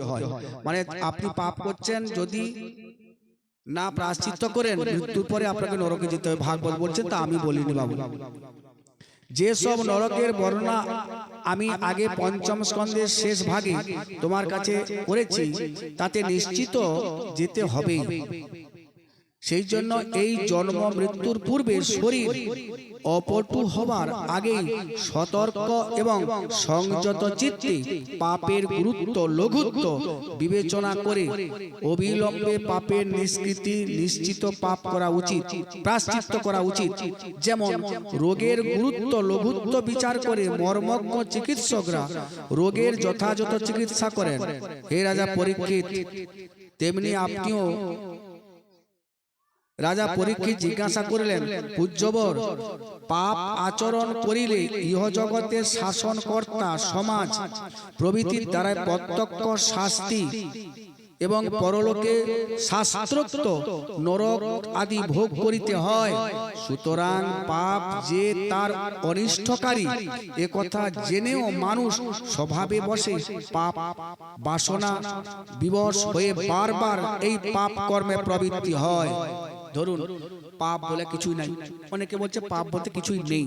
হয়। মানে আপনি পাপ করছেন, যদি না প্রায়শ্চিত্ত করেন মৃত্যুর পরে আপনাকে নরকে যেতে হবে। ভাগবত বলছেন, তা আমি বলিনি বাবু। যে সব নরকের বর্ণনা আমি আগে পঞ্চম স্কন্ধের শেষ ভাগে তোমার কাছে করেছি, তাতে নিশ্চিত যেতে হবেই। সেই জন্য এই জন্ম মৃত্যুর পূর্বে শরীর অপটু হবার আগেই সতর্ক এবং সংযত চিত্তে পাপের গুরুত্ব লঘুত্ব বিবেচনা করে অবিলম্বে পাপের নিষ্কৃতি নিশ্চিত পাপ করা উচিত, প্রায়শ্চিত্ত করা উচিত। যেমন রোগের গুরুত্ব লঘুত্ব বিচার করে মর্মজ্ঞ চিকিৎসকরা রোগের যথাযথ চিকিৎসা করেন। হে রাজা পরীক্ষিত, তেমনি আপনিও। রাজা পরীক্ষিত জিজ্ঞাসা করিলেন, পূজ্যবর, পাপ আচরণ করিলে ইহজগতের শাসনকর্তা সমাজ প্রভৃতির দ্বারা প্রত্যক্ষ শাস্তি এবং পরলোকে শাস্ত্রোক্ত নরক আদি ভোগ করিতে হয়। সুতরাং পাপ যে তার অনিষ্টকারী একথা জেনেও মানুষ স্বভাবে বসে পাপ বাসনা বিবশ হয়ে বারবার এই পাপ কর্মে প্রবৃত্তি হয়। ধরুন, পাপ বলে কিছুই নাই, অনেকে বলছে পাপ বলতে কিছুই নেই।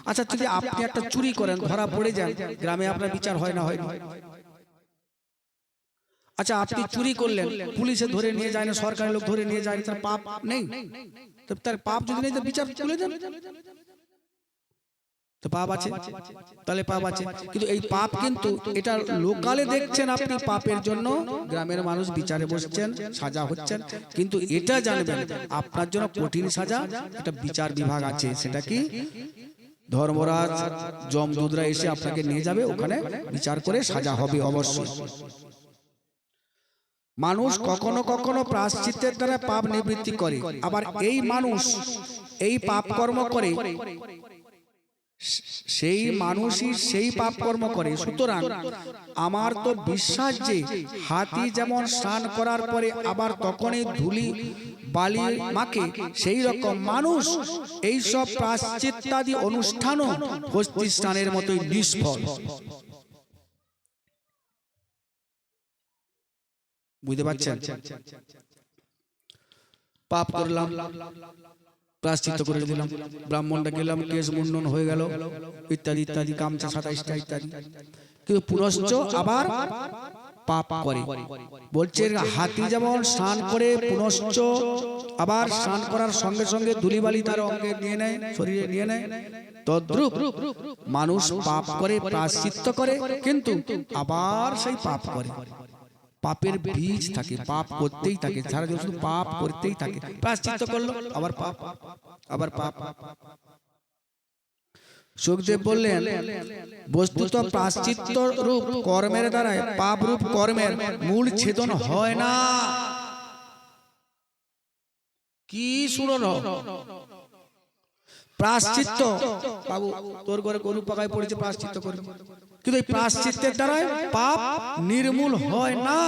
আচ্ছা, যদি আপনি একটা চুরি করেন, ধরা পড়ে যান, গ্রামে আপনার বিচার হয় না? হয় না? আচ্ছা, আপনি চুরি করলেন, পুলিশে ধরে নিয়ে যায় না, সরকারি লোক ধরে নিয়ে যায়, তার পাপ নেই? তো তার পাপ যদি নেই, তো বিচার তুলে দেন, তো পাপ আছে, তাহলে পাপ আছে। কিন্তু এই পাপ কিন্তু এটা লোকালে দেখছেন আপনি, পাপের জন্য গ্রামের মানুষ বিচারে বসছেন, সাজা হচ্ছেন, কিন্তু এটা জানবেন আপনার জন্য কঠিন সাজা একটা বিচার বিভাগ আছে। সেটা কি? ধর্মরাজ যমদূতরা এসে আপনাকে নিয়ে যাবে, ওখানে বিচার করে সাজা হবে অবশ্যই। মানুষ কখনো কখনো প্রায়শ্চিত্তের দ্বারা পাপ নিবৃত্তি করে, আবার এই মানুষ এই পাপ কর্ম করে, সেই মানুষই সেই পাপ কর্ম করে। সুতরাং আমার তো বিশ্বাস যে হাতি যেমন স্নান করার পরে আবার তখনই ধুলি বালি মাকে, সেই রকম মানুষ এই সব প্রায়শ্চিত্তাদি অনুষ্ঠানও হস্তি স্নানের মতোই নিষ্ফল। বুঝতে পারছেন? পাপ করলাম, প্রায়শ্চিত্ত করে দিলাম, ব্রাহ্মণটা গেলাম, কেশ মুন্ডন হয়ে গেল, ইত্যাদি ইত্যাদি, গামছা 27টা ইত্যাদি, কিন্তু পুনশ্চ আবার পাপ করে। বলছে হাতি যেমন স্নান করে পুনশ্চ আবার স্নান করার সঙ্গে সঙ্গে ধুলিবালি তার অঙ্গে নিয়ে নেয়, শরীরে নিয়ে নেয়, তদ্রূপ মানুষ পাপ করে, প্রায়শ্চিত্ত করে, কিন্তু আবার সেই পাপ করে। পাপের বীজ থাকে, পাপ করতেই থাকে, সারা জীবন শুধু পাপ করতেই থাকে। প্রায়শ্চিত্ত করলো, আবার পাপ, আবার পাপ। সুখদেব বললেন, বস্তুত প্রায়শ্চিত্ত রূপ কর্মের দ্বারাই পাপ রূপ কর্মের মূল ছেদন হয় না। কি শুনল? প্রায়শ্চিত্ত, বাবু তোর ঘরে গরু পাকায় পড়েছে, প্রায়শ্চিত্ত করবে, কিন্তু এই প্রায়শ্চিত্তের দ্বারা পাপ নির্মূল হয় না।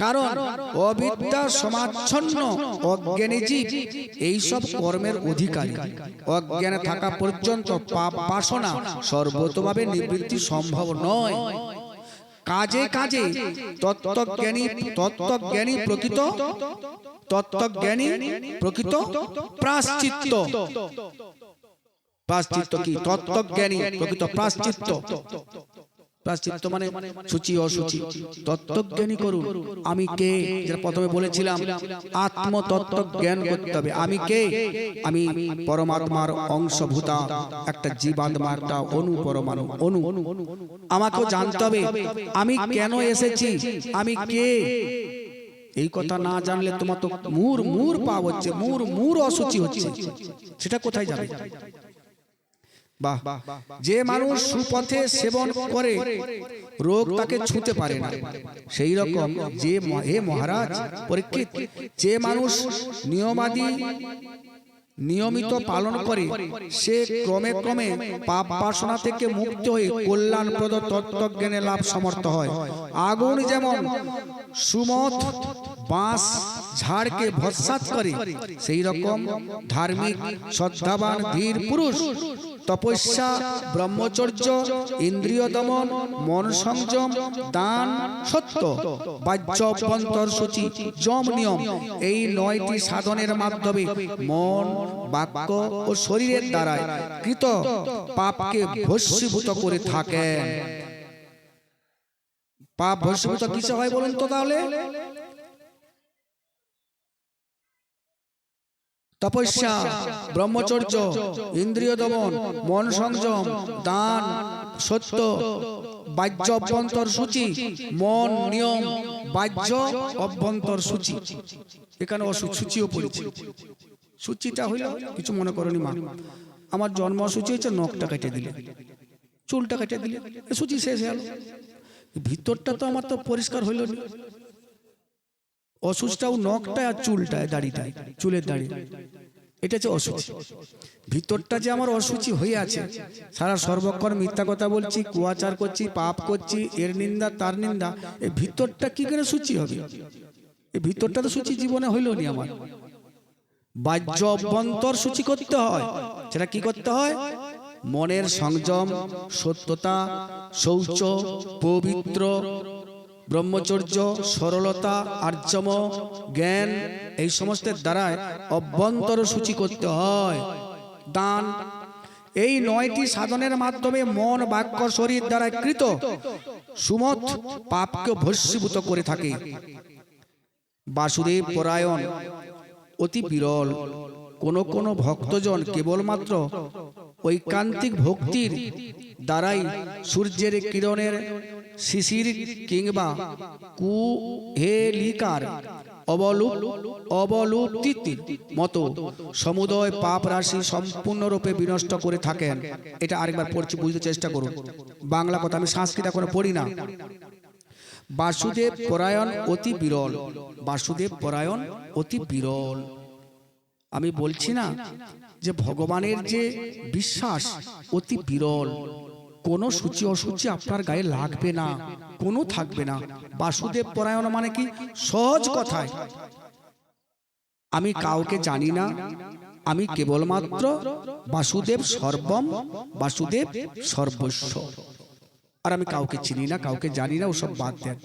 কারণ অবিদ্যা সমাচ্ছন্ন অজ্ঞানী জীব এইসব কর্মের অধিকারী। অজ্ঞানে থাকা পর্যন্ত পাপ বাসনা সর্বতভাবে নিবৃত্তি সম্ভব নয়। কাজে কাজে তত্ত্বজ্ঞানী প্রকৃত প্রায়শ্চিত্ত। প্রায়শ্চিত্ত কি? তত্ত্বজ্ঞানী প্রকৃত প্রায়শ্চিত্ত। প্রায়শ্চিত্ত মানে সূচি অসুচি। তত্ত্বজ্ঞানী করুন। আমি কে, যেটা প্রথমে বলেছিলাম, আত্মতত্ত্ব জ্ঞান করতে হবে। আমি কে? আমি পরমাত্মার অংশভূতা, একটা জীবাত্মা, একটা অণু, পরমাণু, অণু। আমাকেও জানতে হবে আমি কেন এসেছি, আমি কে। এই কথা না জানলে তোমার তো মূর পাপ হচ্ছে, মূর অসুচি হচ্ছে, সেটা কোথায় যাবে? বাহ, যে মানুষ সুপথে সেবন করে রোগ তাকে ছুঁতে পারে না, সেই রকম যে, হে মহারাজ পরীক্ষিত, যে মানুষ নিয়মাদি নিয়মিত পালন করে সে ক্রমে ক্রমে পাপ বাসনা থেকে মুক্ত হয়ে কল্যাণপ্রদ তত্ত্বজ্ঞানে লাভ সমর্থ হয়। আগুন যেমন সুমথ, বাঁশ ঝাড়কে ভস্মাত করে, সেই রকম ধার্মিক শ্রদ্ধাবান ধীর পুরুষ তপস্যা, ব্রহ্মচর্য, ইন্দ্রিয় দমন, মন সংযম, দান, সত্য, বাহ্য অভ্যন্তর সূচি, যম নিয়ম, এই 9টি সাধনের মাধ্যমে মন, বাক্য ও শরীরের দ্বারায় কৃত পাপকে ভস্মীভূত করে থাকেন। পাপ ভস্মীভূত কিসে হয় বলুন তো তাহলে? তপস্যা, ব্রহ্মচর্য, ইন্দ্রিয় দমন, মন সংযম, দান, সত্য, বাহ্য অভ্যন্তর সূচি, মন নিয়ম, বাহ্য অভ্যন্তর সূচি। এখানে সূচিও পড়েছে। সূচিটা হইল কিছু মনে করনি মা, আমার জন্ম সূচি হচ্ছে নখটা কেটে দিলে, চুলটা কেটে দিলে, সূচি শেষ হয়ে গেল। ভিতরটা তো আমার তো পরিষ্কার হইল না। অসুচটাও নখটা আর চুলটায়, দাড়িটায়, চুলের দাড়ি, এটা হচ্ছে অসুচি। ভিতরটা যে আমার অসুচি হয়ে আছে, সারা সর্বক্ষণ মিথ্যা কথা বলছি, কুয়াচার করছি, পাপ করছি, এর নিন্দা তার নিন্দা, এই ভিতরটা কি করে সূচি হবে? এই ভিতরটা তো সূচি জীবনে হইল নি আমার। বাহ্য অভ্যন্তর সূচি করতে হয়। সেটা কি করতে হয়? মনের সংযম, সত্যতা, শৌচ, পবিত্র, ব্রহ্মচর্য, সরলতা, আর্যম, জ্ঞান, এই সমস্তের দ্বারায় অভ্যন্তর সূচি করতে হয়। দান, এই 9টি সাধনের মাধ্যমে মন, বাক্য, শরীর দ্বারা কৃত সুমত পাপকে ভস্মীভূত করে থাকে। বাসুদেব পরায়ণ অতি বিরল। কোন ভক্তজন কেবলমাত্র ঐকান্তিক ভক্তির দ্বারাই সূর্যের কিরণের, শিশির কিংবা কুহেলিকার অবলুপ্তির মতো সমুদয় পাপ রাশি সম্পূর্ণরূপে বিনষ্ট করে থাকেন। এটা আরেকবার পড়ছি, বুঝতে চেষ্টা করুন। বাংলা কথা, আমি সংস্কৃত এখনো পড়ি না। বাসুদেব পরায়ণ অতি বিরল। বাসুদেব পরায়ণ অতি বিরল। আমি বলছি না যে ভগবানের যে বিশ্বাস অতি বিরল। কোন সূচি অসুচি আপনার গায়ে লাগবে না, কোনো থাকবে না। বাসুদেব পরায়ণ মানে কি? সহজ কথায়, আমি কাউকে জানি না, আমি কেবলমাত্র বাসুদেব সর্বম, বাসুদেব সর্বস্ব। আর আমি কাউকে চিনি না, কাউকে জানি না, ওসব বাদ দেন।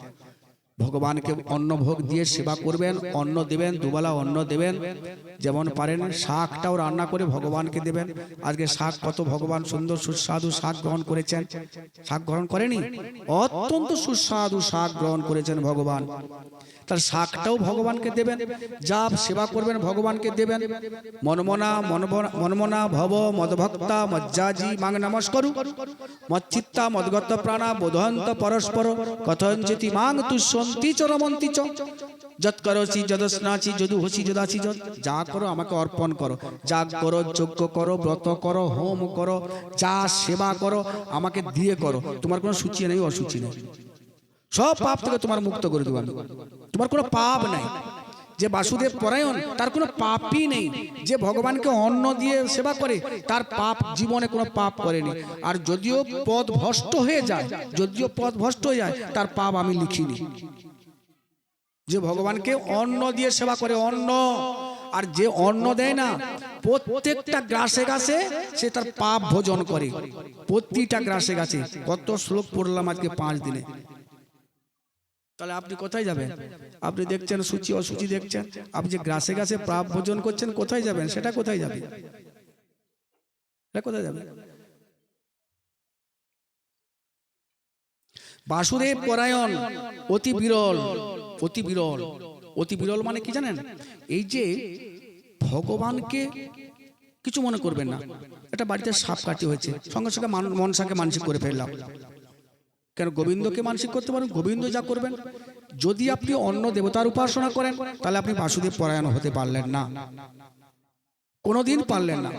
ভগবানকে অন্ন ভোগ দিয়ে সেবা করবেন, অন্ন দেবেন, দুবেলা অন্ন দেবেন, যেমন পারেন শাকটাও রান্না করে ভগবানকে দেবেন। আজকে শাক কত ভগবান সুন্দর সুস্বাদু শাক গ্রহণ করেছেন, শাক গ্রহণ করেনি? অত্যন্ত সুস্বাদু শাক গ্রহণ করেছেন ভগবান। তার শাকটাও ভগবানকে দেবেন, যা সেবা করবেন ভগবানকে দেবেন। মনমনা ভব মদভক্তা মজ্জাজি মাং নমস্করু, মচ্চিত্তা মদগত প্রাণা বোধন্ত পরস্পর, কথঞ্চিতি মাং তুষ্যন্তি চ রমন্তি চ, যৎ করোসি যদস্নাচি যদু হসি যদাচি যৎ। যা করো আমাকে অর্পণ করো, যাগ করো, যজ্ঞ করো, ব্রত করো, হোম করো, যা সেবা করো আমাকে দিয়ে করো। তোমার কোনো সূচি নেই, অসুচি নেই, সব পাপ থেকে তোমার মুক্ত করে দেবো আমি। তোমার কোনো পাপ নাই। যে বাসুদেব পরায়ণ তার কোনো পাপই নেই। যে ভগবানকে অন্ন দিয়ে সেবা করে তার পাপ, জীবনে কোনো পাপ করেনি। আর যদিও পদ ভ্রষ্ট হয়ে যায়, তার পাপ আমি লিখিনি। যে ভগবানকে অন্ন দিয়ে সেবা করে, অন্ন, আর যে অন্ন দেয় না, প্রত্যেকটা গ্রাসে গাছে সে তার পাপ ভোজন করে। প্রতিটা গ্রাসে গাছে কত শ্লোক পড়লাম আজকে 5 দিনে। তাহলে আপনি কোথায় যাবেন? আপনি দেখছেন সূচি অসুচি দেখছেন, আপনি যে গ্রাসে গাছে পাপ ভোজন করছেন, কোথায় যাবেন? সেটা কোথায় যাবে? কোথায় যাবে? বাসুদেব পরায়ণ অতি বিরল। অতি বিরল, অতি বিরল মানে কি জানেন? এই যে ভগবানকে কিছু মনে করবেন না, এটা বাড়িতে সাপ কাটি হয়েছে, সঙ্গে সঙ্গে মনসাকে মানসিক করে ফেললাম। কেন গোবিন্দকে মানসিক করতে পারেন? গোবিন্দ যা করবেন। যদি আপনি অন্য দেবতার উপাসনা করেন তাহলে আপনি বাসুদেব পরায়ণ হতে পারলেন না, কোনোদিন পারলেন না।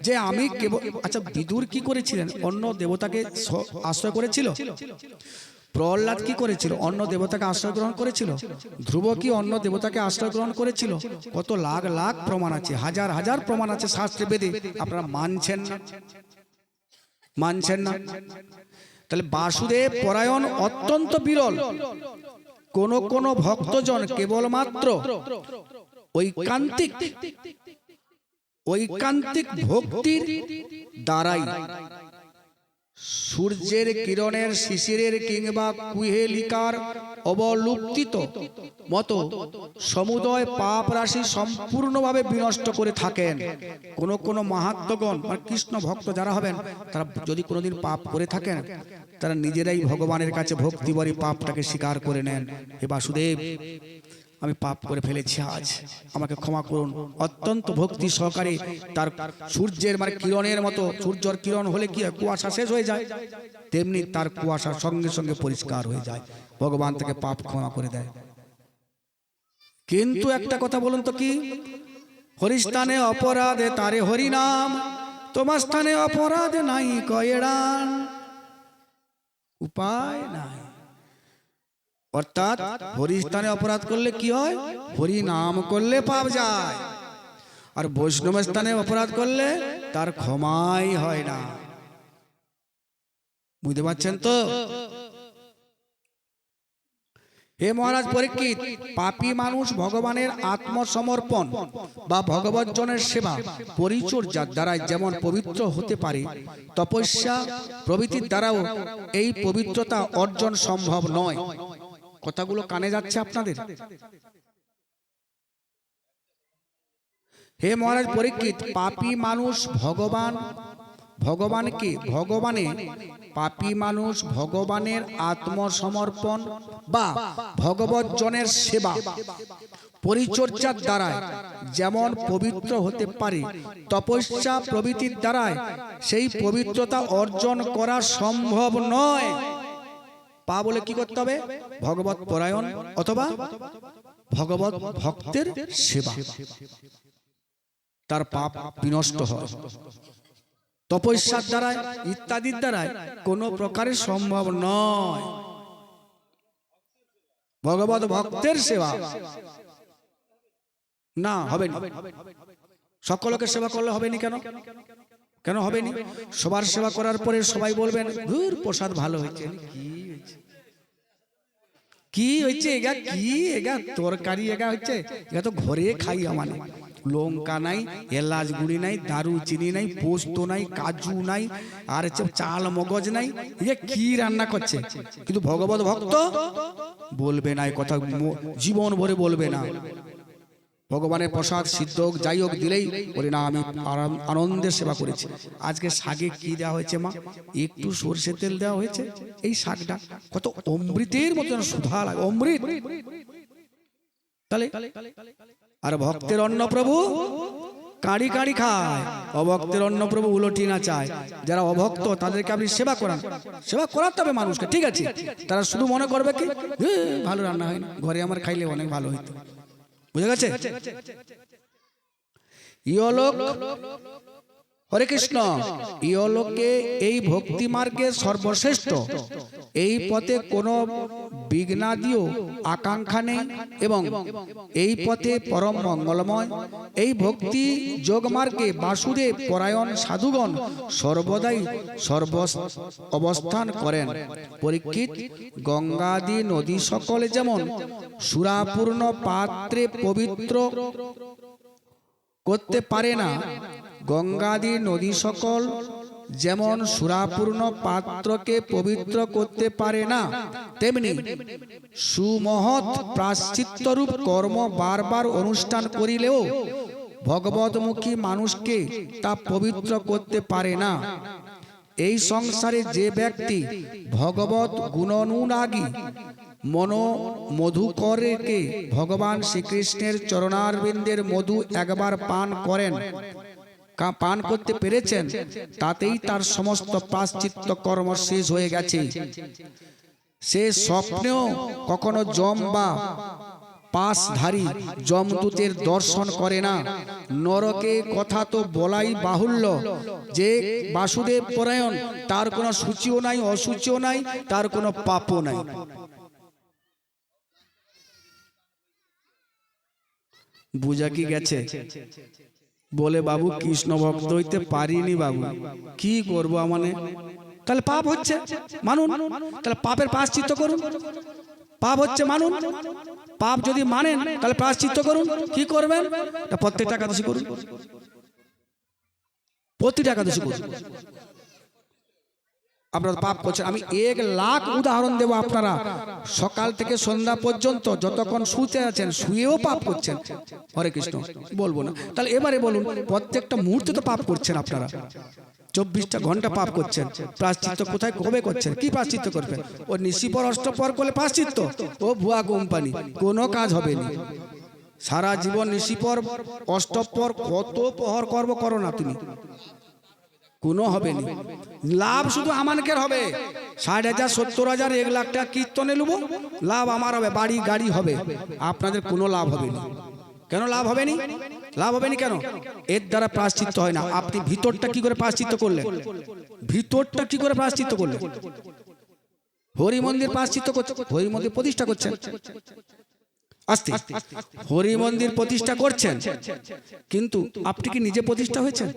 যে আমি কেবল, আচ্ছা বিদুর কি করেছিলেন? অন্য দেবতাকে আশ্রয় করেছিল। প্রহ্লাদ কি করেছিল? অন্য দেবতাকে আশ্রয় গ্রহণ করেছিল। ধ্রুব কি অন্য দেবতাকে আশ্রয় গ্রহণ করেছিল? কত লাখ লাখ প্রমাণ আছে, হাজার হাজার প্রমাণ আছে শাস্ত্রে বেদে। আপনারা মানছেন না, মানছেন না। তাহলে বাসুদেব পরায়ণ অত্যন্ত বিরল। কোন ভক্তজন কেবলমাত্র ঐকান্তিক ভক্তির দ্বারাই সূর্যের কিরণের, শিশিরের কিংবা কুহেলিকার অবলুপ্তিত মতো সমুদয় পাপ রাশি সম্পূর্ণভাবে বিনষ্ট করে থাকেন। কোন মাহাত্ম্যগণ মানে কৃষ্ণ ভক্ত যারা হবেন, তারা যদি কোনোদিন পাপ করে থাকেন, তারা নিজেরাই ভগবানের কাছে ভক্তি ভরে পাপটাকে স্বীকার করে নেন। হে বাসুদেব, আমি পাপ করে ফেলেছি, আজ আমাকে ক্ষমা করুন। অত্যন্ত ভক্তি সহকারে তার সূর্যের মানে কিরণের মতো, সূর্যের কিরণ হলে কি হয়, কুয়াশা শেষ হয়ে যায়, তেমনি তার কুয়াশার সঙ্গে সঙ্গে পরিষ্কার হয়ে যায়, ভগবান তাকে পাপ ক্ষমা করে দেয়। কিন্তু একটা কথা বলুন তো, কি হরিস্থানে অপরাধে তারে হরিনাম, তোমার স্থানে অপরাধে নাই কয়েরান, উপায় নাই। অর্থাৎ হরিস্থানে অপরাধ করলে কি হয়, হরি নাম করলে পাপ যায়, আর বৈষ্ণব স্থানে অপরাধ করলে তার ক্ষমাই হয় না। বুঝতে পারছেন তো? হে মহারাজ পরীক্ষিত, পাপী মানুষ ভগবানের আত্মসমর্পণ বা ভগবজ্জনের সেবা পরিচর্যার দ্বারাই যেমন পবিত্র হতে পারে, তপস্যা প্রভৃতির দ্বারাও এই পবিত্রতা অর্জন সম্ভব নয়। কথাগুলো কানে যাচ্ছে আপনাদের? হে মহারাজ পরীক্ষিত, পাপী মানুষ পাপী মানুষ ভগবানের আত্মসমর্পণ বা ভগবজ্জনের সেবা পরিচর্যার দ্বারা যেমন পবিত্র হতে পারে, তপস্যা প্রভৃতির দ্বারায় সেই পবিত্রতা অর্জন করা সম্ভব নয়। পা বলে কি করতে হবে, ভগবত পরায়ণ অথবা ভগবত ভক্তের সেবা, তার পাপ বিনষ্ট হয়। তপস্যার দ্বারা ইত্যাদির দ্বারা কোন প্রকারে সম্ভব নয়। ভগবত ভক্তের সেবা না হবে না। সকলকে সেবা করলে হবে না, কেন হবে না? সবার সেবা করার পরে সবাই বলবেন, ধুর প্রসাদ ভালো হয়েছে, কি হয়েছে এগা, কি এগা তরকারি এগা হচ্ছে, এগা তো ঘরে খাই, আমার লঙ্কা নাই, এলাচ গুঁড়ি নাই, দারুচিনি নাই, পোস্ত নাই, কাজু নাই, আর চাল মগজ নাই, এ কি রান্না করছে? কিন্তু ভগবত ভক্ত বলবে না, এই কথা জীবন ভরে বলবে না। ভগবানের প্রসাদ সিদ্ধ হোক যাই হোক দিলেই বলি না, আমি আনন্দের সেবা করেছি। আজকে শাকে কি দেওয়া হয়েছে মা? একটু সরষের তেল দেওয়া হয়েছে। এই শাকটা কত অমৃতের মতন সুধা লাগে, অমৃত। তাহলে আর ভক্তের অন্ন প্রভু কাঁড়ি কাঁড়ি খায়, অভক্তের অন্ন প্রভু উলটি না চায়। যারা অভক্ত তাদেরকে আপনি সেবা করান, সেবা করাতে হবে মানুষকে, ঠিক আছে? তারা শুধু মনে করবে কি ভালো রান্না হয় না, ঘরে আমার খাইলে অনেক ভালো হইতো। বুঝে গেছে? ইহলোক, হরে কৃষ্ণ, ইহলোকে এই ভক্তি মার্গে সর্বশ্রেষ্ঠ, এই পথে কোনো বিঘ্নাদিও আকাঙ্ক্ষা নেই এবং এই পথে পরম মঙ্গলময়। এই ভক্তি যোগ মার্গে বাসুদেব পরায়ণ সাধুগণ সর্বদাই অবস্থান করেন। পরীক্ষিত, গঙ্গাদি নদী সকলে যেমন সুরাপূর্ণ পাত্রে পবিত্র করতে পারে না, গঙ্গাদি নদী সকল যেমন সুরাপূর্ণ পাত্রকে পবিত্র করতে পারে না, তেমনি সুমহৎ প্রায়শ্চিত্তরূপ কর্ম বারবার অনুষ্ঠান করিলেও ভগবতমুখী মানুষকে তা পবিত্র করতে পারে না। এই সংসারে যে ব্যক্তি ভগবত গুণানুরাগী মধুকরকে ভগবান শ্রীকৃষ্ণের চরণারবিন্দের মধু একবার পান করতে পেরেছেন, তাতেই তার সমস্ত প্রায়শ্চিত্ত কর্ম শেষ হয়ে গেছে। সে স্বপ্নেও কখনো যম বা পাশধারী যমদূতের দর্শন করে না। নরকে কথা তো বলাই বাহুল্য, যে বাসুদেব পরায়ণ তার কোনো সূচিও নাই, অসুচিও নাই, তার কোনো পাপও নাই। বুঝা কি গেছে? বলে বাবু কৃষ্ণ ভক্ত হইতে পারিনি বাবু, কি করবো মানে? তাহলে পাপ হচ্ছে, মানুন, তাহলে পাপের প্রায়শ্চিত্ত করুন। পাপ হচ্ছে মানুন, পাপ যদি মানেন তাহলে প্রায়শ্চিত্ত করুন। কি করবেন? প্রত্যেকটা একাদশী করুন, প্রতিটা একাদশী করুন। আপনারা পাপ করছেন। আমি 1,00,000 উদাহরণ দেব। আপনারা সকাল থেকে সন্ধ্যা পর্যন্ত যতক্ষণ শুতে আছেন, শুয়েও পাপ করছেন। হরে কৃষ্ণ বলবো না, তাহলে এবারে বলুন, প্রত্যেকটা মুহূর্তে তো পাপ করছেন আপনারা, 24টা ঘন্টা পাপ করছেন। প্রায়শ্চিত্ত কোথায় কবে করছেন? কি প্রায়শ্চিত্ত করবেন? ও নিশিপর অষ্টপর করলে প্রায়শ্চিত্ত? ও ভুয়া কোম্পানি, কোনো কাজ হবে না। সারা জীবন নিশিপর অষ্টপর কত প্রহর করো না তুমি, কোনো হবে না। লাভ শুধু আমানকের হবে। 60,000, 70,000, 1,00,000 টাকা কীর্তনে নেব, লাভ আমার হবে, বাড়ি গাড়ি হবে, আপনাদের কোনো লাভ হবে না। কেন লাভ হবে না? লাভ হবে না কেন? এর দ্বারা প্রায়শ্চিত্ত হয় না। আপনি ভিতরটা কি করে প্রায়শ্চিত্ত করলেন? ভিতরটা কি করে প্রায়শ্চিত্ত করলেন? হরি মন্দির প্রায়শ্চিত্ত করছেন, হরি মন্দির প্রতিষ্ঠা করছেন, আস্তে হরি মন্দির প্রতিষ্ঠা করছেন, কিন্তু আপনি কি নিজে প্রতিষ্ঠা হয়েছেন?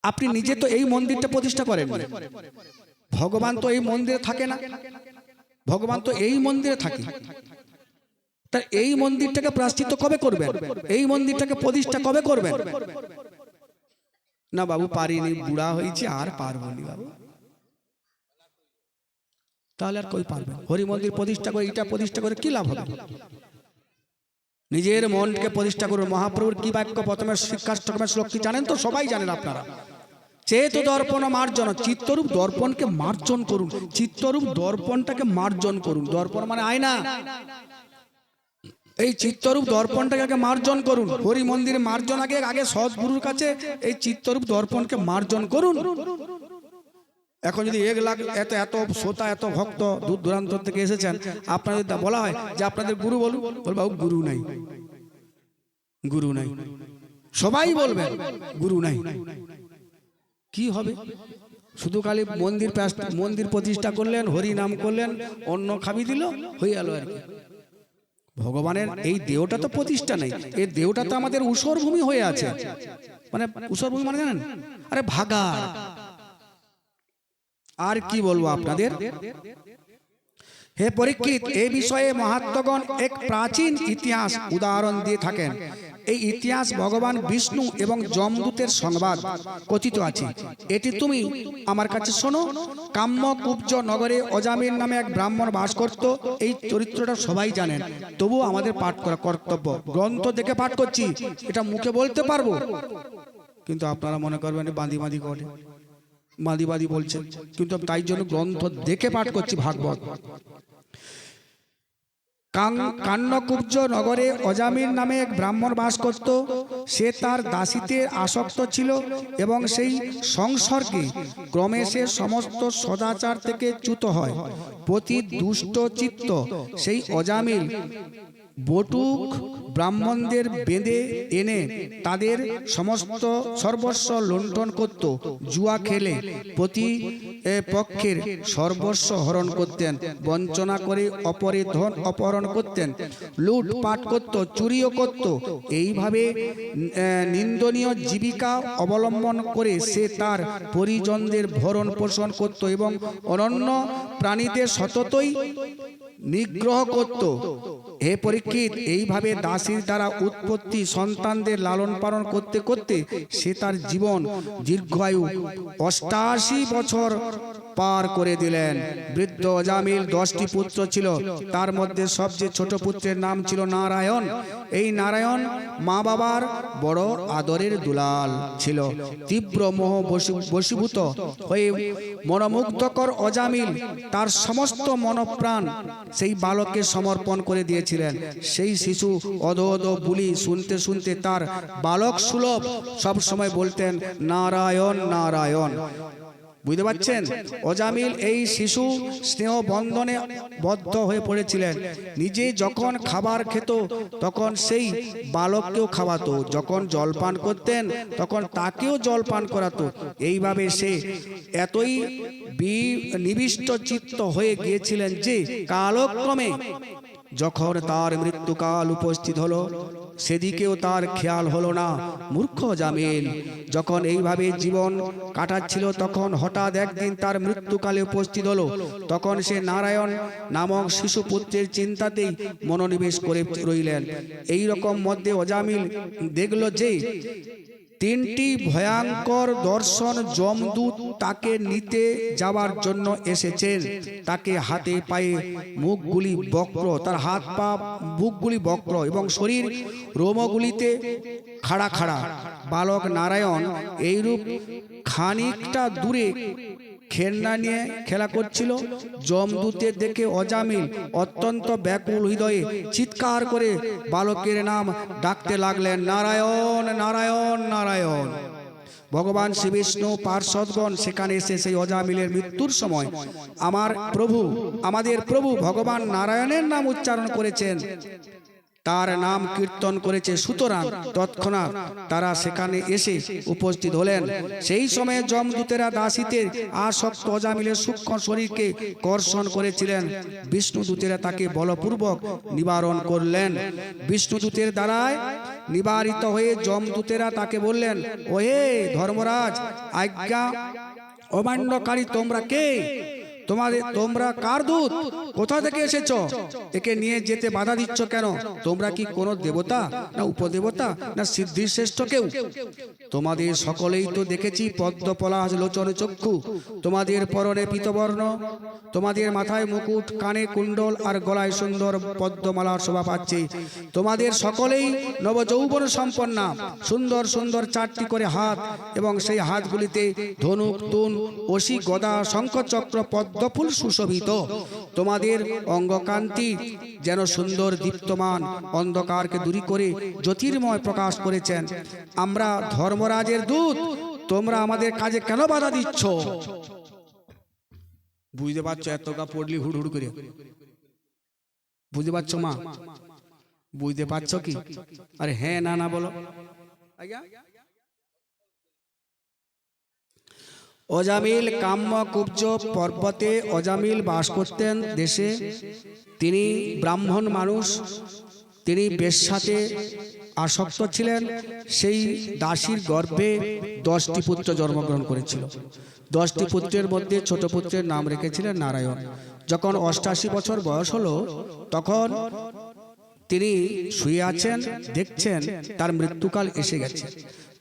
আপনি নিজে তো এই মন্দিরটা প্রতিষ্ঠা করেন। ভগবান তো এই মন্দিরে থাকে না, ভগবান তো এই মন্দিরে থাকে। তা এই মন্দিরটাকে প্রায়শ্চিত্ত কবে করবেন? এই মন্দিরটাকে প্রতিষ্ঠা কবে করবেন? না বাবু পারিনি, বুড়া হয়েছে, আর পারবো না বাবু। তাহলে আর কই পারবেন? হরি মন্দির প্রতিষ্ঠা করে, এটা প্রতিষ্ঠা করে কি লাভ হবে? নিজের মনকে প্রতিষ্ঠা করুন। মহাপ্রভুর কি বাক্য প্রথমে শিক্ষাষ্টকের শ্লোক কি জানেন তো? সবাই জানেন আপনারা। চেত দর্পণ মার্জন, চিত্তরূপ দর্পণকে মার্জন করুন। চিত্তরূপ দর্পণটাকে মার্জন করুন। দর্পণ মানে আয়না, এই চিত্তরূপ দর্পণটাকে আগে মার্জন করুন। হরি মন্দিরে মার্জন আগে সদ্গুরুর কাছে এই চিত্তরূপ দর্পণকে মার্জন করুন। এখন যদি 1,00,000 এত শ্রোতা, এত ভক্ত দূর দূরান্ত থেকে এসেছেন, আপনাদের বলা হয় যে আপনাদের গুরু বলুন, বলবো গুরু নাই, গুরু নাই, সবাই বলবেন গুরু নাই। কি হবে? শুধু খালি মন্দির প্রতিষ্ঠা করলেন, হরি নাম করলেন, অন্ন খাবি দিল, হয়ে গেল আর কি। ভগবানের এই দেহটা তো প্রতিষ্ঠা নেই, এই দেহটা তো আমাদের ঊষর ভূমি হয়ে আছে। মানে ঊষর ভূমি মানে জানেন? আরে ভাগাড়। আর কি বলবো আপনাদের? হে পরীক্ষিত, এই বিষয়ে মহাত্মগণ এক প্রাচীন ইতিহাস উদাহরণ দিয়ে থাকেন। এই ইতিহাস ভগবান বিষ্ণু এবং যমদূতের সংবাদ কথিত আছে। এটি তুমি আমার কাছে শোনো। কাম্যকুব্জ নগরে অজামিল নামে এক ব্রাহ্মণ বাস করত। এই চরিত্রটা সবাই জানেন, তবু আমাদের পাঠ করা কর্তব্য। গ্রন্থ দেখে পাঠ করছি, এটা মুখে বলতে পারবো, কিন্তু আপনারা মনে করবেন বাঁধি করে, বাঁধি বলছেন, কিন্তু তাই জন্য গ্রন্থ দেখে পাঠ করছি। ভাগবত। কান্যকুব্জ নগরে অজামিল নামে এক ব্রাহ্মণ বাস করত। সে তার দাসীতে আসক্ত ছিল এবং সেই সংসর্গে ক্রমে সে সমস্ত সদাচার থেকে চ্যুত হয়। প্রতি দুষ্ট চিত্ত সেই অজামিল বটুক ব্রাহ্মণদের বেঁধে এনে তাদের সমস্ত সর্বস্ব লুণ্ঠন করত। জুয়া খেলে প্রতি পক্ষের সর্বস্ব হরণ করতেন, বঞ্চনা করে অপরের ধন অপহরণ করতেন, লুটপাট করত, চুরিও করত। এইভাবে নিন্দনীয় জীবিকা অবলম্বন করে সে তার পরিজনদের ভরণ পোষণ করত এবং অনন্য প্রাণীদের সততই নিগ্রহ করত। হে পরীক্ষিত, এইভাবে দাসীর দ্বারা উৎপত্তি সন্তানদের লালন পালন করতে করতে সে তার জীবন দীর্ঘায়ু 88 বছর পার করে দিলেন। বৃদ্ধ অজামিল 10টি পুত্র ছিল, তার মধ্যে সবচেয়ে ছোট পুত্রের নাম ছিল নারায়ণ। এই নারায়ণ মা বাবার বড় আদরের দুলাল ছিল। তীব্র মোহ বশীভূত হয়ে মনোমুগ্ধকর অজামিল তার সমস্ত মনপ্রাণ সেই বালককে সমর্পণ করে দিয়েছিলেন। সেই শিশু অধো বুলি শুনতে শুনতে তার বালক সুলভ সব সময় বলতেন নারায়ণ নারায়ণ। বুঝতে পারছেন? অজামিল এই শিশু স্নেহ বন্ধনে বদ্ধ হয়ে পড়েছিলেন। নিজে যখন খাবার খেত তখন সেই বালককেও খাওয়াতো, যখন জলপান করতেন তখন তাকেও জলপান করাতো। এইভাবে সে এতই নিবিষ্ট চিত্ত হয়ে গিয়েছিলেন যে কালক্রমে যখন তার মৃত্যুকাল উপস্থিত হলো, সেদিকেও তার খেয়াল হলো না। মূর্খ অজামিল যখন এইভাবে জীবন কাটাচ্ছিল, তখন হঠাৎ একদিন তার মৃত্যুকালে উপস্থিত হলো। তখন সে নারায়ণ নামক শিশুপুত্রের চিন্তাতেই মনোনিবেশ করে রইলেন। এই রকম মধ্যে অজামিল দেখল যে তিনটি ভয়ঙ্কর দর্শন যমদূত তাকে নিতে যাওয়ার জন্য এসেছেন। তাকে হাতে পায়ে মুখগুলি বক্র, তার হাত পা মুখগুলি বক্র এবং শরীর রোমগুলিতে খাড়া খাড়া। বালক নারায়ণ এইরূপ খানিকটা দূরে খেলনা নিয়ে খেলা করছিল। যমদূতের দেখে অজামিল অত্যন্ত ব্যাকুল হৃদয়ে চিৎকার করে বালকের নাম ডাকতে লাগলেন, নারায়ণ নারায়ণ নারায়ণ। ভগবান শ্রী বিষ্ণু পার্ষদগণ সেখানে এসে সেই অজামিলের মৃত্যুর সময় আমাদের প্রভু ভগবান নারায়ণের নাম উচ্চারণ করেছেন, তার নাম কীর্তন করেছে। সুতরাং তৎক্ষণাৎ তারা সেখানে এসে উপস্থিত হলেন। সেই সময়ে যমদূতেরা দাসীদের আসক্ত অজামিলের সূক্ষ্ম শরীরকে কর্ষণ করেছিলেন। বিষ্ণুদূতেরা তাকে বলপূর্বক নিবারণ করলেন। বিষ্ণুদূতের দ্বারায় নিবারিত হয়ে যমদূতেরা তাকে বললেন, ওহে ধর্মরাজ, আজ্ঞা অমান্যকারী তোমরা কে? তোমরা কার দূত? কোথা থেকে এসেছো? একে নিয়ে যেতে বাধা দিচ্ছ কেন? তোমরা কি কোনো দেবতা, না উপদেবতা, না সিদ্ধির শ্রেষ্ঠ কেউ? তোমাদের সকলেই তো দেখেছি পদ্ম পলাশ লোচন চক্ষু, তোমাদের পরনে পীতবর্ণ, তোমাদের মাথায় মুকুট, কানে কুণ্ডল আর গলায় সুন্দর পদ্মমালার শোভা পাচ্ছে। তোমাদের সকলেই নবযৌবন সম্পন্না, সুন্দর সুন্দর 4টি করে হাত এবং সেই হাতগুলিতে ধনুক, তুন, অসি, গদা, শঙ্খচক্র, পদ্মফুল সুশোভিত। তোমাদের অঙ্গকান্তি যেন সুন্দর দীপ্তমান, অন্ধকারকে দূরী করে জ্যোতির্ময় প্রকাশ করেছেন। আমরা ধর্মরাজের দূত, তোমরা আমাদের কাজে কেন বাধা দিচ্ছ? বুঝতে পারছো? এতটা পড়লি হুড় হুড় করে বুঝতে পারছো মা? বুঝতে পারছো কি? আরে হ্যাঁ না না বলো। অজামিল কাম্যকুব্জ পর্বতে অজামিল বাস করতেন দেশে। তিনি ব্রাহ্মণ মানুষ, তিনি বেশ্যাতে আসক্ত ছিলেন। সেই দাসীর গর্ভে 10টি পুত্র জন্মগ্রহণ করেছিল। 10টি পুত্রের মধ্যে ছোট পুত্রের নাম রেখেছিলেন নারায়ণ। যখন 88 বছর বয়স হলো, তখন তিনি শুয়ে আছেন, দেখছেন তার মৃত্যুকাল এসে গেছে।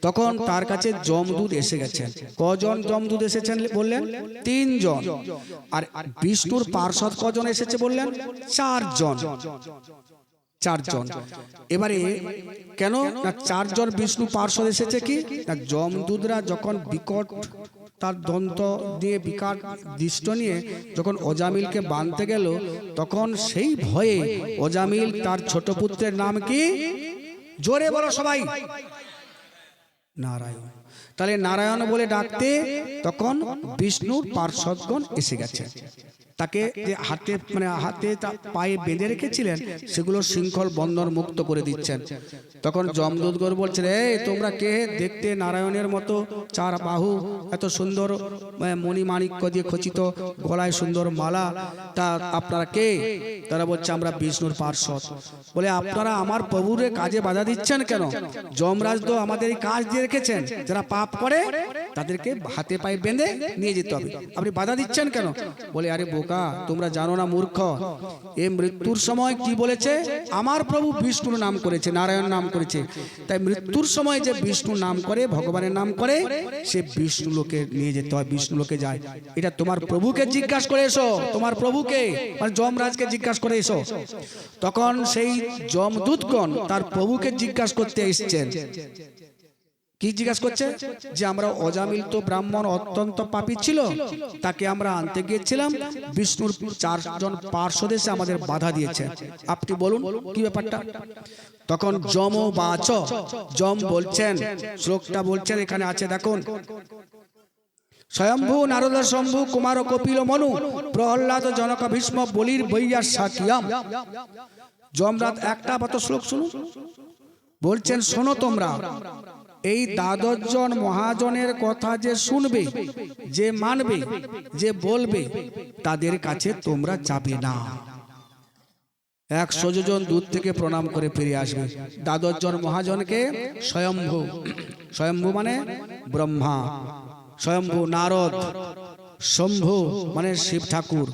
তখন তার কাছে যমদূত এসে গেছেন। কজন যমদূত এসেছেন বললেন? 3 জন। আর বিষ্ণুর পার্ষদ কজন এসেছে বললেন? 4 জন। 4 জন। এবারে কেন না 4 জন বিষ্ণু পার্ষদ এসেছে? কি না, যমদূতরা যখন বিকট তার দন্ত দিয়ে বিকট দৃষ্ট নিয়ে যখন অজামিলকে বাঁধতে গেল, তখন সেই ভয়ে অজামিল তার ছোট পুত্রের নাম কি? জোরে বলো সবাই। নারায়ণ। তাহলে নারায়ণ বলে ডাকতে তখন বিষ্ণুর পার্ষদগণ এসে গেছে। তাকে যে হাতে পায়ে বেঁধে রেখেছিলেন, সেগুলো শৃঙ্খল বন্ধন মুক্ত করে দিচ্ছেন। তখন যমদূতগণ বলছেন, এই তোমরা কে? দেখতে নারায়ণের মতো, 4 বাহু, এত সুন্দর মণিমাণিক্য দিয়ে খচিত, গলায় সুন্দর মালা, তা আপনারা কে? তারা বলছে, আমরা বিষ্ণুর পার্ষদ। বলে, আপনারা আমার প্রভুর কাজে বাধা দিচ্ছেন কেন? যমরাজ তো আমাদের এই কাজ দিয়ে রেখেছেন, যারা পাপ করে তাদেরকে হাতে পায়ে বেঁধে নিয়ে যেতে হবে, আপনি বাধা দিচ্ছেন কেন? বলে, আরে বোকা, তোমরা জানো না মূর্খ, এই মৃত্যুর সময় কি বলেছে? আমার প্রভু বিষ্ণুর নাম করেছে, নারায়ণ নাম করেছে। তাই মৃত্যুর সময় যে বিষ্ণু নাম করে, ভগবানের নাম করে, সে বিষ্ণু লোকে নিয়ে যেতে হয়, বিষ্ণু লোকে যায়। এটা তোমার প্রভুকে জিজ্ঞাসা করে এসো, তোমার প্রভুকে মানে যমরাজকে জিজ্ঞাসা করে এসো। তখন সেই যমদূতগণ তার প্রভুকে জিজ্ঞাসা করতে এসছেন। কি জিজ্ঞাসা করছে? যে আমরা অজামিল তো ব্রাহ্মণ, অত্যন্ত পাপী ছিল, তাকে আমরা আনতে গিয়েছিলাম, বিষ্ণুর 4 জন পার্ষদ এসে আমাদের বাধা দিয়েছে, আপনি বলুন কি ব্যাপারটা? তখন যমবাচ, যম বলছেন, শ্লোকটা বলছেন, এখানে আছে দেখুন, স্বয়ম্ভু নারদ শম্ভু কুমার কপিল মনু প্রহ্লাদ জনক ভীষ্ম বলির বৈয়া সাকিয়াম। যমরাজ একটা মতো শ্লোক শুনুন। বলছেন, শোনো তোমরা, এই 12 জন মহাজনের কথা যে শুনবে, যে মানবে, যে বলবে, তাদের কাছে তোমরা যাবে না। 100 যোজন দূর থেকে প্রণাম করে ফিরে আসবে। দ্বাদশ জন মহাজনকে স্বয়ম্ভু, স্বয়ম্ভু মানে ব্রহ্মা, স্বয়ম্ভু নারদ, শম্ভু মানে শিব ঠাকুর,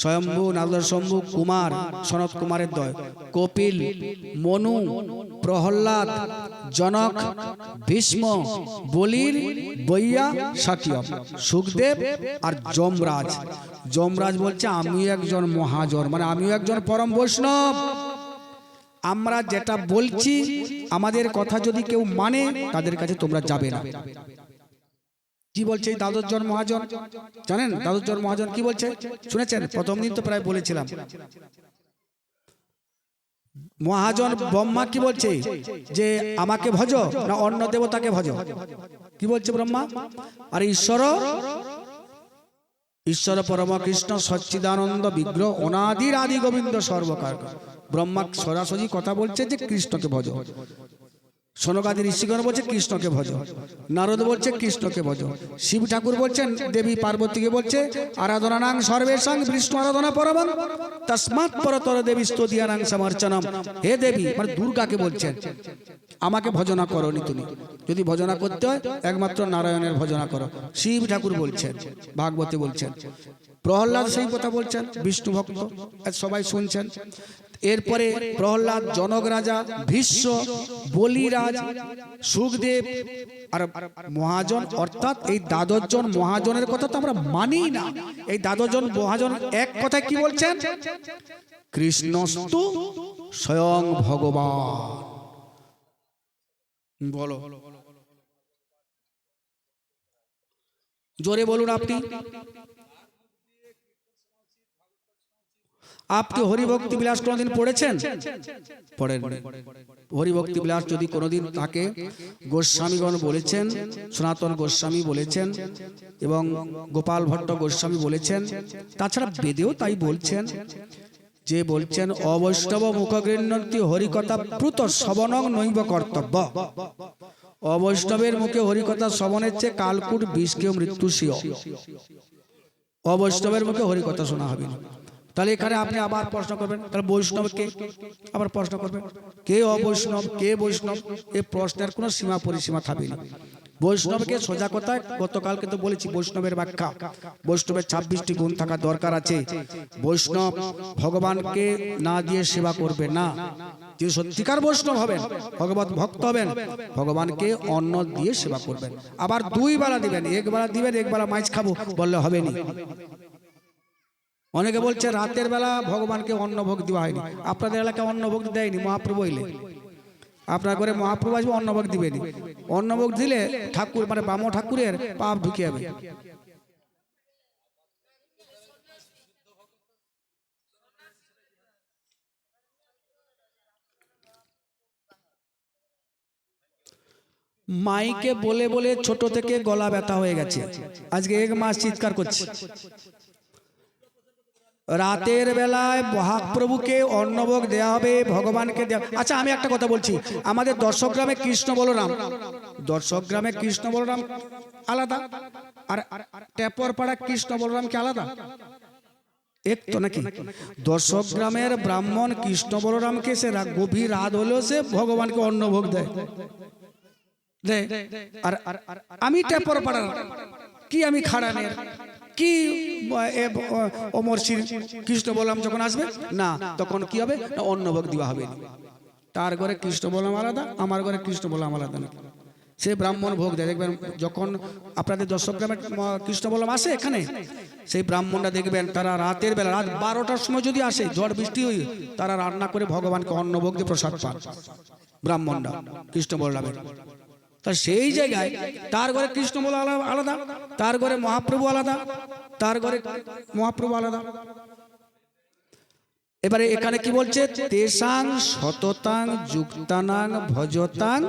স্বয়ম্ভু নারদ শম্ভু কুমার সনত কুমারের দয়, কপিল, মনু, প্রহ্লাদ, জনক, ভীষ্ম, বলির, বৈয়া, সাকিয়ম, সুখদেব আর যমরাজ। যমরাজ বলছে আমি একজন মহাজন, মানে আমিও একজন পরম বৈষ্ণব। আমরা যেটা বলছি আমাদের কথা যদি কেউ মানে তাদের কাছে তোমরা যাবে না। কি বলছে এই দ্বাদশ জন মহাজন? জানেন দ্বাদশ জন মহাজন কি বলছে? শুনেছেন? প্রথম দিন তো প্রায় বলেছিলাম। মহাজন ব্রহ্মা কি বলছে? যে আমাকে ভজ না অন্য দেবতাকে ভজ? কি বলছে ব্রহ্মা? আর ঈশ্বর, ঈশ্বর পরম কৃষ্ণ সচ্চিদানন্দ বিগ্রহ অনাদির আদি গোবিন্দ সর্বকার। ব্রহ্মা সরাসরি কথা বলছে যে কৃষ্ণকে ভজ। সনকাদি ঋষিগণ বলছে কৃষ্ণকে ভজ, নারদ বলছে কৃষ্ণকে ভজ, শিব ঠাকুর বলছেন দেবী পার্বতীকে বলছে আরাধনানাং সর্বেষাং বিষ্ণু আরাধনা পরমং তস্মাৎ পরতর দেবী স্তুতিয়ানাং সমর্চনম। হে দেবী মানে দুর্গাকে বলছেন আমাকে ভজনা করনি তুমি, যদি ভজনা করতে হয় একমাত্র নারায়ণের ভজনা করো। শিব ঠাকুর বলছেন, ভাগবতী বলছেন, প্রহ্লাদ সেই কথা বলছেন, বিষ্ণু ভক্ত সবাই শুনছেন। এরপরে প্রহ্লাদ, জনক রাজা, ভীষ্ম, বলিরাজ, সুখদেব আর মহাজন, অর্থাৎ এই দ্বাদশ জন মহাজনের কথা তো আমরা মানি না। এই দ্বাদশ জন মহাজন এক কথায় কি বলছেন? কৃষ্ণস্তু স্বয়ং ভগবান। বলো জোরে বলুন আপনি। আপনি হরিভক্তি বিলাস কোনদিন পড়েছেন? পড়েন। হরিভক্তি বিলাস যদি কোনদিন থাকে, গোস্বামীগণ বলেছেন, সনাতন গোস্বামী বলেছেন এবং গোপাল ভট্ট গোস্বামী বলেছেন, তাছাড়া বেদেও তাই বলছেন, যে বলছেন অবৈষ্ণব মুখগৃহ্ণন্তি হরিকথা প্রুত শ্রবণং নৈব কর্তব্য। অবৈষ্ণবের মুখে হরিকথা শ্রবণের চেয়ে কালকুট বিষকেও মৃত্যু সিও। অবৈষ্ণবের মুখে হরিকথা শোনা হবে না। তাহলে এখানে আপনি আবার প্রশ্ন করবেন, তাহলে বৈষ্ণব কে? আবার প্রশ্ন করবেন কে অবৈষ্ণব, কে বৈষ্ণব? এই প্রশ্নের কোনো সীমা পরিসীমা থাকবে না। বৈষ্ণবকে সোজা কথায় গতকালকে তো বলেছি বৈষ্ণবের ব্যাখ্যা। বৈষ্ণবের 26টি গুণ থাকা দরকার আছে। বৈষ্ণব ভগবানকে না দিয়ে সেবা করবে না। যিনি সত্যিকার বৈষ্ণব হবেন, ভগবত ভক্ত হবেন, ভগবানকে অন্ন দিয়ে সেবা করবেন। আবার 2 বেলা দিবেন, 1 বেলা দিবেন, 1 বেলা মাছ খাবো বললে হবে না। অনেকে বলছে রাতের বেলা ভগবানকে অন্নভোগ দেওয়া হয়নি। আপনাদের এলাকায় অন্নভোগ দেয়নি, মহাপ্রভু এলে আপনার ঘরে মহাপ্রভু আসবে, অন্নভোগ দিবেনি। অন্নভোগ দিলে ঠাকুর মানে বাম ঠাকুরের পাপ ঢুকে যাবে। মাইকে বলে বলে ছোট থেকে গলা ব্যথা হয়ে গেছে, আজকে 1 মাস চিৎকার করছে। রাতের বেলায় মহাপ্রভুকে অন্নভোগ দেওয়া হবে, ভগবানকে দেওয়া। আচ্ছা আমি একটা কথা বলছি, আমাদের দর্শকগ্রামে কৃষ্ণ বলরাম, দর্শকগ্রামে কৃষ্ণ বলরাম আলাদা, আর টেপর পাড়া কৃষ্ণ বলরাম কি আলাদা? এক তো নাকি? দর্শকগ্রামের ব্রাহ্মণ কৃষ্ণ বলরামকে সে গভীর রাত হলেও সে ভগবানকে অন্নভোগ দেয়। আর আমি টেপর পাড়া কি, আমি খাড়ানের কি অমরশির কৃষ্ণ বলরাম যখন আসবে না, তখন কি হবে? অন্নভোগ দেওয়া হবে। তার ঘরে কৃষ্ণ বলরাম আলাদা, আমার ঘরে কৃষ্ণ বলরাম আলাদা নাকি? সে ব্রাহ্মণ ভোগ দেয়। দেখবেন যখন আপনাদের দর্শকগ্রামে কৃষ্ণ বলরাম আসে এখানে, সেই ব্রাহ্মণরা দেখবেন তারা রাতের বেলা, রাত 12টার সময় যদি আসে, ঝড় বৃষ্টি হয়ে, তারা রান্না করে ভগবানকে অন্নভোগ দিয়ে প্রসাদ পান ব্রাহ্মণরা কৃষ্ণ বলরামের। তা সেই জায়গায় তার ঘরে কৃষ্ণ বলা আলাদা, তার ঘরে মহাপ্রভু আলাদা, তার ঘরে মহাপ্রভু আলাদা। এবারে এখানে কি বলছে? তেসাং শততাং যুক্তানাং ভজতাং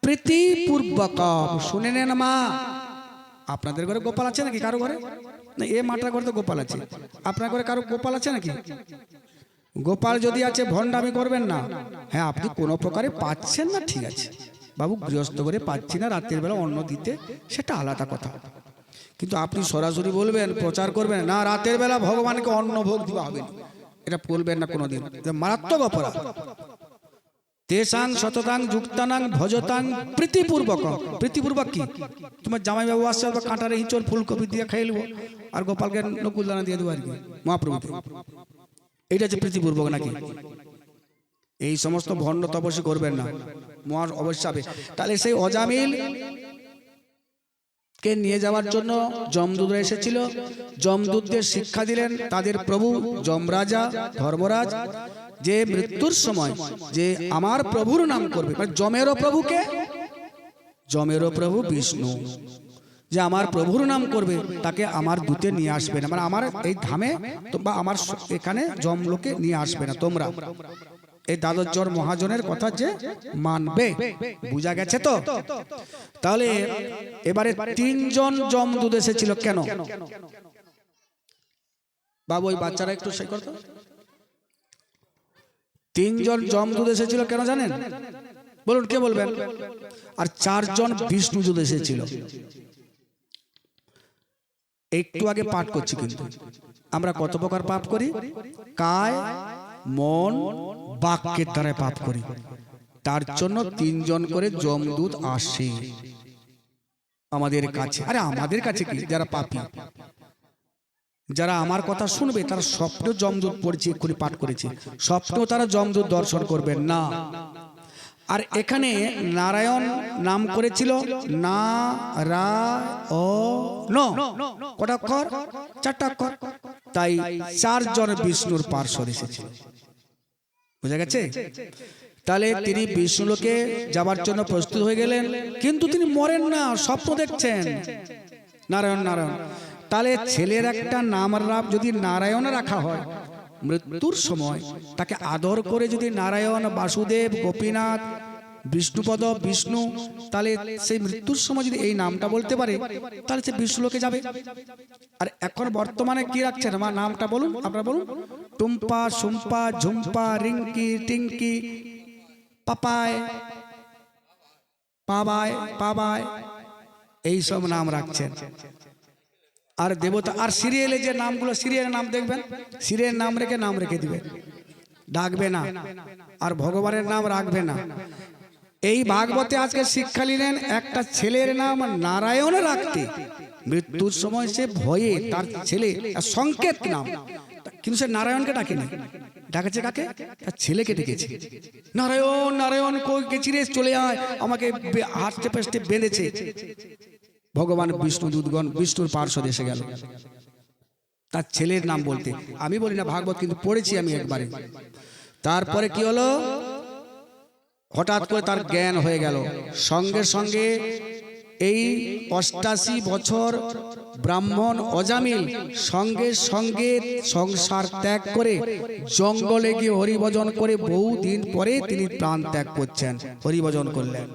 প্রীতিপূর্বকম। শুনে নেন মা, আপনাদের ঘরে গোপাল আছে নাকি? কারো ঘরে না? এ মাটার ঘরে তো গোপাল আছে, আপনার ঘরে কারো গোপাল আছে নাকি? গোপাল যদি আছে ভণ্ডামি করবেন না। হ্যাঁ আপনি কোনো প্রকারে পাচ্ছেন না, ঠিক আছে বাবু, গৃহস্থ করে পাচ্ছি না রাতের বেলা অন্ন দিতে, সেটা আলাদা কথা। কিন্তু আপনি সরাসরি বলবেন, প্রচার করবেন না রাতের বেলা ভগবানকে অন্ন ভোগ দেওয়া হবে, এটা বলবেন না কোনোদিন, মারাত্মক অপরাধ। তেসাং শততাং যুক্তানাং ভজতাং প্রীতিপূর্বক। প্রীতিপূর্বক কি? তোমার জামাই বাবু আসছে, কাঁটারে হিঁচড় ফুলকপি দিয়ে খাইয়ে নেবো, আর গোপালকে নকুল দানা দিয়ে দেবো আর কি মহাপ্রভুতে। এইটা হচ্ছে প্রীতিপূর্বক নাকি? এই সমস্ত ভণ্ড তপস্বী করবেন না, মহা অবশ্যই। তাহলে সেই অজামিল কে নিয়ে যাওয়ার জন্য যমদূতরা এসেছিল। যমদূতদের শিক্ষা দিলেন তাদের প্রভু যমরাজা ধর্মরাজ, যে মৃত্যুর সময় যে আমার প্রভুর নাম করবে, যমেরও প্রভুকে, যমেরও প্রভু বিষ্ণু, যে আমার প্রভুর নাম করবে তাকে আমার দূতে নিয়ে আসবে না, মানে আমার এই ধামে বা আমার এখানে যমলোকে নিয়ে আসবে না তোমরা। এই দ্বাদশজন মহাজনের কথা যে মানবে, বুঝা গেছে তো? তাহলে এবারে 3 জন যমদূত এসেছিল কেন? বাবু ওই বাচ্চারা একটু সেই করতো। 3 জন যমদূত এসেছিল কেন জানেন? বলুন, কে বলবেন? আর 4 জন বিষ্ণুদূত এসেছিল। একটু আগে পাঠ করছি, কিন্তু আমরা কত প্রকার পাপ করি? কায়, মন, বাক্যের দ্বারা পাপ করি। তার জন্য 3 জন করে যমদূত আসে আমাদের কাছে। আরে আমাদের কাছে কি, যারা পাপী, যারা আমার কথা শুনবে তারা স্বপ্ন যমদূত পড়ছে, এক্ষুনি পাঠ করেছে, স্বপ্ন তারা যমদূত দর্শন করবেন না। আর এখানে নারায়ণ নাম করেছিল নারায়ণ, কটা অক্ষর? 4টা অক্ষর। তাই 4 জন বিষ্ণুর পার্শ্বদ এসেছিল, বুঝা গেছে? তাহলে তিনি বিষ্ণুলোকে যাবার জন্য প্রস্তুত হয়ে গেলেন, কিন্তু তিনি মরেন না, স্বপ্ন দেখছেন নারায়ণ নারায়ণ। তাহলে ছেলের একটা নাম যদি নারায়ণ রাখা হয়, মৃত্যুর সময় তাকে আদর করে যদি নারায়ণ, বাসুদেব, গোপীনাথ, বিষ্ণুপদ, বিষ্ণু, তাহলে সেই মৃত্যুর সময় যদি এই নামটা বলতে পারে তাহলে সে বিষ্ণুলোকে যাবে। আর এখন বর্তমানে কি রাখছেন? আমার নামটা বলুন, আপনারা বলুন। টুম্পা, সুম্পা, ঝুম্পা, রিঙ্কি, টিঙ্কি, পাপায়, পাবায়, পাবায়, এই সব নাম রাখছেন। আর দেবতা, আর সিরিয়ালে যে নামগুলো, সিরিয়ালের নাম দেখবেন, সিরিয়ালের নাম রেখে দিবেন, ডাকবে না, আর ভগবানের নাম রাখবে না। এই ভাগবতে আজকে শিক্ষা নিলেন একটা ছেলের নাম নারায়ণ রাখতে। মৃত্যুর সময় সে ভয়ে তার ছেলে সংকেত নাম, কিন্তু সে নারায়ণকে ডাকেনি, ডাকেছে কাকে? তার ছেলেকে ডেকেছে। নারায়ণ নারায়ণ কই গেছি রে, চলে আয়, আমাকে হাতে পেস্টে বেঁধেছে। ভগবান বিষ্ণু দূতগণ বিষ্ণুর পার্শ্বদ এসে গেল তার ছেলের নাম বলতে। আমি বলি না ভাগবত, কিন্তু পড়েছি আমি একবারে। তারপরে কি হলো? হঠাৎ করে তার জ্ঞান হয়ে গেল। সঙ্গে সঙ্গে এই 88 বছর ব্রাহ্মণ অজামিল সঙ্গে সঙ্গে সংসার ত্যাগ করে জঙ্গলে গিয়ে হরিভজন করে বহু দিন পরে তিনি প্রাণ ত্যাগ করছেন, হরিভজন করলেন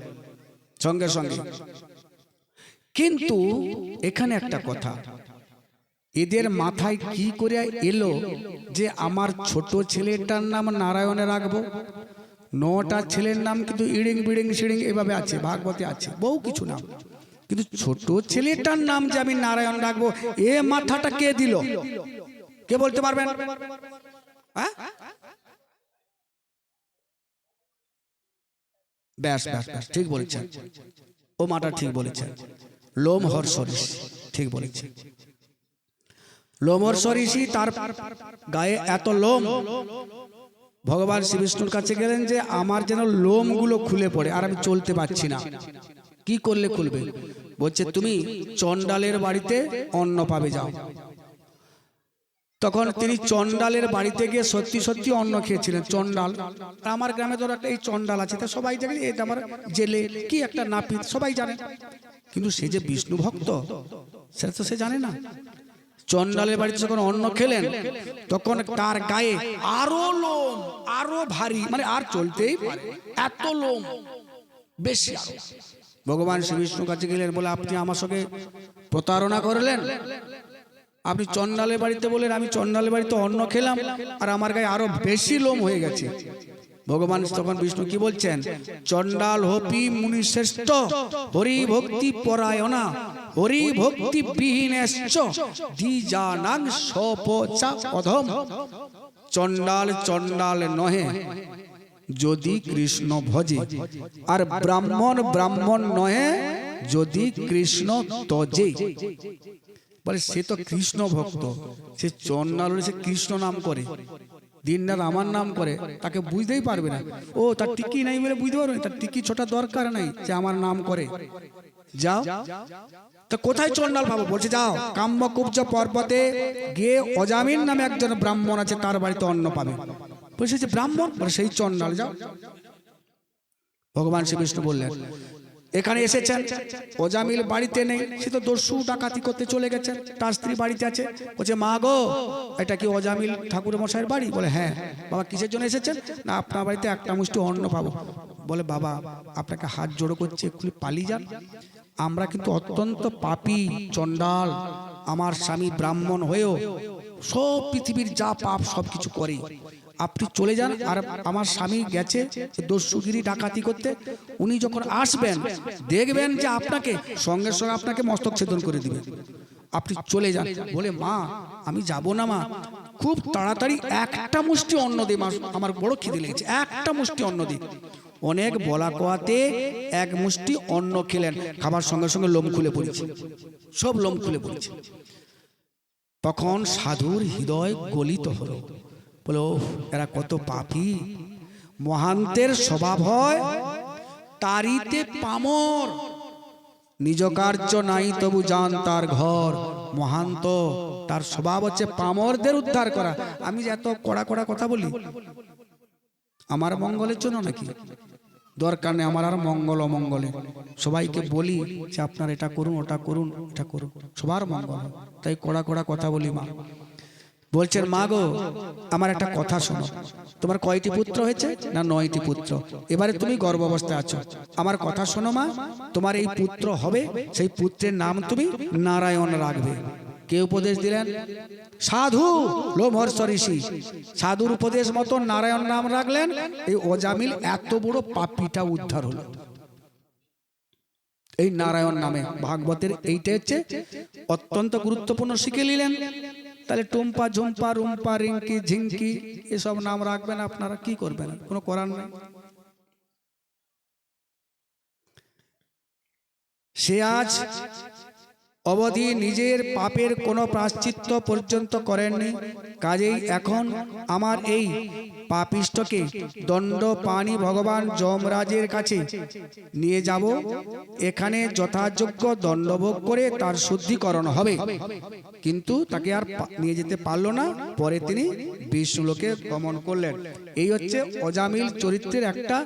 সঙ্গে সঙ্গে। কিন্তু এখানে একটা কথা, এদের মাথায় কি করে এলো যে আমার ছোট ছেলেটার নাম নারায়ণে রাখবো? 9টা ছেলের নাম কিন্তু ইড়িং বিড়িং সিড়িং এভাবে আছে, ভাগবতে আছে বহু কিছু নাম, কিন্তু ছোট ছেলেটার নাম যে আমি নারায়ণ রাখবো, এ মাথাটা কে দিল? কে বলতে পারবেন? ব্যাস ব্যাস ব্যাস, ঠিক বলেছেন, ও মাটা ঠিক বলেছেন। লোমহর্ষ ঋষি ঠিক বলেছে। লোমহর্ষ ঋষি, তার গায়ে এত লোম, ভগবান শ্রী বিষ্ণুর কাছে গেলেন যে আমার যেন লোমগুলো খুলে পড়ে, আর আমি চলতে পারছি না। কি করলে খুলবে? বলছে তুমি চণ্ডালের বাড়িতে অন্ন পাবে, যাও। তখন তিনি চণ্ডালের বাড়িতে গিয়ে সত্যি সত্যি অন্ন খেয়েছিলেন। চণ্ডাল, আমার গ্রামে ধরো একটা এই চণ্ডাল আছে, তা সবাই জানে এটা আমার জেলে কি একটা নাপিত, সবাই জানে, কিন্তু সে যে বিষ্ণু ভক্ত সেটা তো সে জানে না। চণ্ডালের বাড়িতে যখন অন্ন খেলেন তখন তার গায়ে আরো লোম, আরো ভারী, মানে আর চলতেই পারে এত লোম বেশি। ভগবান শ্রী বিষ্ণুর কাছে গেলেন, বলে আপনি আমার সঙ্গে প্রতারণা করলেন, আপনি চণ্ডালের বাড়িতে বলেন আমি চণ্ডালের বাড়িতে অন্ন খেলাম আর আমার গায়ে আরো বেশি লোম হয়ে গেছে। ভগবান তখন বিষ্ণু কি বলছেন? চণ্ডাল হপি মুনি শ্রেষ্ঠ হরি ভক্তি পরায়ণা হরি ভক্তি বিহীনেশ্চ দ্বিজানাং সপচা অধম। চণ্ডাল চণ্ডাল নহে যদি কৃষ্ণ ভজে, আর ব্রাহ্মণ ব্রাহ্মণ নহে যদি কৃষ্ণ তজে। বলে সে তো কৃষ্ণ ভক্ত, সে চণ্ডাল সে কৃষ্ণ নাম করে, দিন রাত আমার নাম করে, তাকে বুঝতেই পারবে না। ও তার টিকি নাই বলে বুঝতে পারবে না, তার টিকি ছোটা দরকার নাই, সে আমার নাম করে। যাও তো কোথায় চণ্ডাল পাবো? বলছে যাও কাম্যকুব্জ পর্বতে গিয়ে অজামিন নামে একজন ব্রাহ্মণ আছে, তার বাড়িতে অন্ন পাবে। বলছে যে ব্রাহ্মণ, বলে সেই চণ্ডাল, যাও। ভগবান শ্রীকৃষ্ণ বললেন এখানে এসেছেন, অজামিল বাড়িতে নেই, সে তো দস্যু ডাকাতি করতে চলে গেছেন, তার স্ত্রী বাড়িতে আছে। বলছে মা গো, এটা কি অজামিল ঠাকুর মশাইয়ের বাড়ি? বলে হ্যাঁ। বাবা কিসের জন্য এসেছেন? না আপনার বাড়িতে একটা মুষ্টি অন্ন পাবো। বলে বাবা আপনাকে হাত জোড়ো করছে, একটু পালিয়ে যান, আমরা কিন্তু অত্যন্ত পাপী চণ্ডাল, আমার স্বামী ব্রাহ্মণ হয়েও সব পৃথিবীর যা পাপ সব কিছু করে, আপনি চলে যান। আর আমার স্বামী গেছে দস্যুগিরি ডাকাতি করতে, উনি যখন আসবেন দেখবেন যে আপনাকে সঙ্গে সঙ্গে আপনাকে মস্তক ছেদন করে দিবে, আপনি চলে যান। বলে মা আমি যাব না মা, খুব তাড়াতাড়ি একটা মুষ্টি অন্ন দে মা, আমার বড় খিদে লেগেছে, একটা মুষ্টি অন্ন দে। অনেক বলা কোয়াতে এক মুষ্টি অন্ন খেলেন, খাবার সঙ্গে সঙ্গে লোম খুলে পড়েছে, সব লোম খুলে পড়েছে। তখন সাধুর হৃদয় গলিত হলো, বলো এরা কত পাপী, মহান্তের স্বভাব হয় তারিতে পামর, নিজ কার্য নাই তবু জান তার ঘর। মহান্ত তার স্বভাব হচ্ছে পামরদের উদ্ধার করা। আমি যে এত কড়া কড়া কথা বলি আমার মঙ্গলের জন্য নাকি? দরকার নেই আমার আর মঙ্গল অমঙ্গলে, সবাইকে বলি যে আপনার এটা করুন ওটা করুন এটা করুন, সবার মঙ্গল, তাই কড়া কড়া কথা বলি। মা বলছেন মা গো আমার একটা কথা শোনো, তোমার কয়টি পুত্র হয়েছে? না 9টি পুত্র। এবারে তুমি গর্ভাবস্থায় আছো, আমার কথা শোনো মা, তোমার এই পুত্র হবে, সেই পুত্রের নাম তুমি নারায়ণ রাখবে। কে উপদেশ দিলেন? সাধু লোমহর্ষ ঋষি। সাধুর উপদেশ মতো নারায়ণ নাম রাখলেন, এই অজামিল এত বড় পাপীটা উদ্ধার হলো এই নারায়ণ নামে। ভাগবতের এইটা হচ্ছে অত্যন্ত গুরুত্বপূর্ণ, শিখে নিলেন। তাহলে টুম্পা ঝুম্পা রুম্পা রিঙ্কি ঝিঙ্কি এসব নাম রাখবেন, আপনারা কি করবেন? কোনো করার নেই। সে আজ অবধি নিজের পাপের কোনো প্রায়শ্চিত্ত পর্যন্ত করেননি, কাজেই এখন আমার এই পাপিষ্ঠকে দণ্ড পানি ভগবান যমরাজের কাছে নিয়ে যাব, এখানে যথাযোগ্য দণ্ডভোগ করে তার শুদ্ধিকরণ হবে। কিন্তু তাকে আর নিয়ে যেতে পারলো না, পরে তিনি বিষ্ণুলোকে গমন করলেন। এই হচ্ছে অজামিল চরিত্রের একটা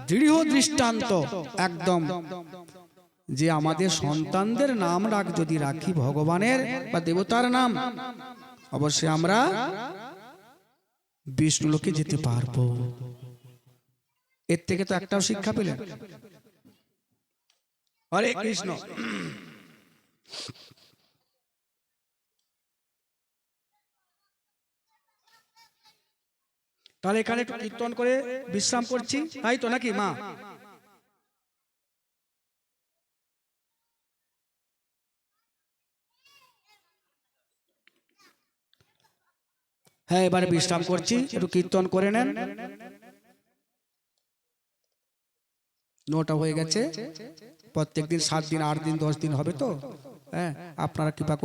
দৃঢ় দৃষ্টান্ত একদম, যে আমাদের সন্তানদের নাম যদি রাখি ভগবানের বা দেবতার নাম, অবশ্যই আমরা বিষ্ণুলোকে যেতে পারবো। এর থেকে তো একটাও শিক্ষা পেলেন। হরে কৃষ্ণ। তাহলে এখানে একটু কীর্তন করে বিশ্রাম করছি, তাই তো নাকি মা? হ্যাঁ এবারে বিশ্রাম করছি, একটু কীর্তন করে নেন। 9টা হয়ে গেছে, প্রত্যেক দিন 7 দিন 8 দিন 10 দিন হবে তো। হ্যাঁ আপনারা কৃপা করে